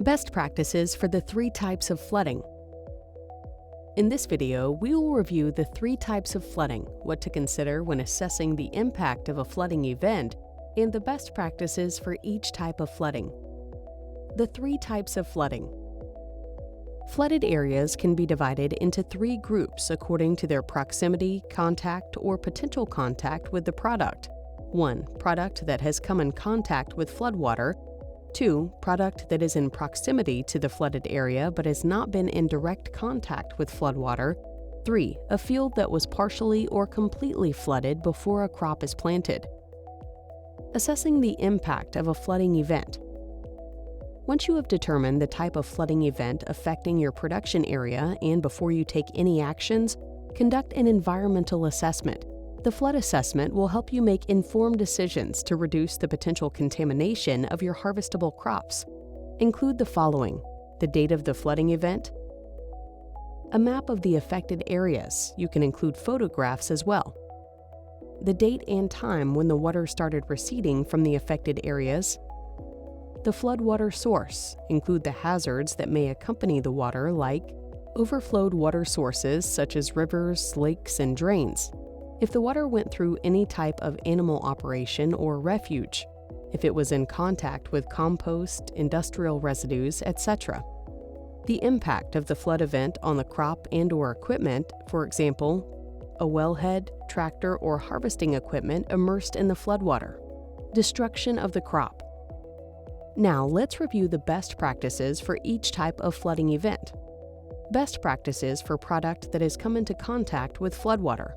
Best practices for the 3 types of flooding. In this video, we will review the 3 types of flooding, what to consider when assessing the impact of a flooding event, and the best practices for each type of flooding. The 3 types of flooding. Flooded areas can be divided into 3 groups according to their proximity, contact, or potential contact with the product. 1. Product that has come in contact with floodwater. 2. Product that is in proximity to the flooded area but has not been in direct contact with floodwater. 3. A field that was partially or completely flooded before a crop is planted. Assessing the impact of a flooding event. Once you have determined the type of flooding event affecting your production area and before you take any actions, conduct an environmental assessment. The flood assessment will help you make informed decisions to reduce the potential contamination of your harvestable crops. Include the following: the date of the flooding event, a map of the affected areas. You can include photographs as well. The date and time when the water started receding from the affected areas. The floodwater source. Include the hazards that may accompany the water, like overflowed water sources such as rivers, lakes, and drains. If the water went through any type of animal operation or refuge, if it was in contact with compost, industrial residues, etc. The impact of the flood event on the crop and/or equipment, for example, a wellhead, tractor, or harvesting equipment immersed in the floodwater. Destruction of the crop. Now let's review the best practices for each type of flooding event. Best practices for product that has come into contact with floodwater.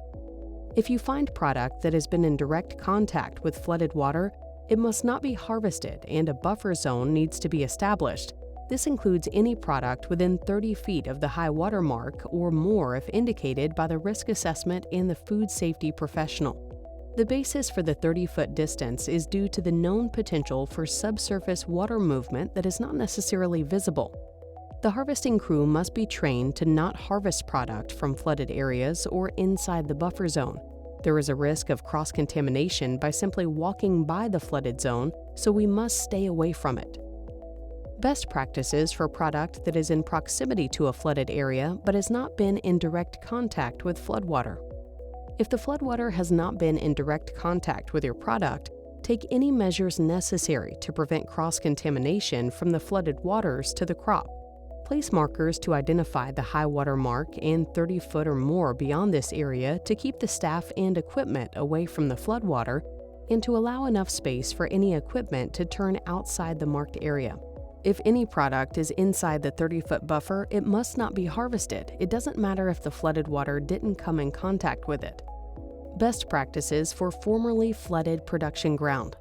If you find product that has been in direct contact with flooded water, it must not be harvested and a buffer zone needs to be established. This includes any product within 30 feet of the high water mark or more if indicated by the risk assessment and the food safety professional. The basis for the 30-foot distance is due to the known potential for subsurface water movement that is not necessarily visible. The harvesting crew must be trained to not harvest product from flooded areas or inside the buffer zone. There is a risk of cross-contamination by simply walking by the flooded zone, so we must stay away from it. Best practices for product that is in proximity to a flooded area but has not been in direct contact with floodwater. If the floodwater has not been in direct contact with your product, take any measures necessary to prevent cross-contamination from the flooded waters to the crop. Place markers to identify the high water mark and 30 foot or more beyond this area to keep the staff and equipment away from the floodwater and to allow enough space for any equipment to turn outside the marked area. If any product is inside the 30-foot buffer, it must not be harvested. It doesn't matter if the flooded water didn't come in contact with it. Best practices for formerly flooded production ground.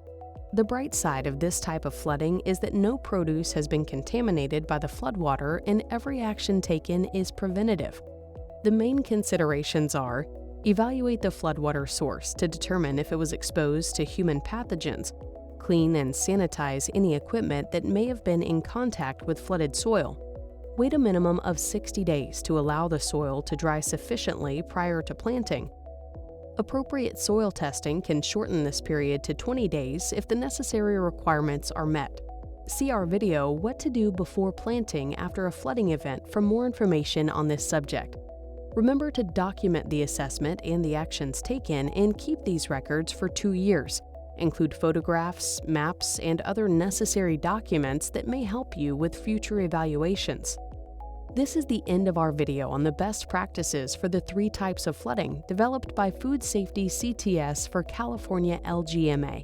The bright side of this type of flooding is that no produce has been contaminated by the floodwater and every action taken is preventative. The main considerations are: evaluate the floodwater source to determine if it was exposed to human pathogens, clean and sanitize any equipment that may have been in contact with flooded soil. Wait a minimum of 60 days to allow the soil to dry sufficiently prior to planting. Appropriate soil testing can shorten this period to 20 days if the necessary requirements are met. See our video, What to Do Before Planting After a Flooding Event, for more information on this subject. Remember to document the assessment and the actions taken and keep these records for 2 years. Include photographs, maps, and other necessary documents that may help you with future evaluations. This is the end of our video on the best practices for the 3 types of flooding developed by Food Safety CTS for California LGMA.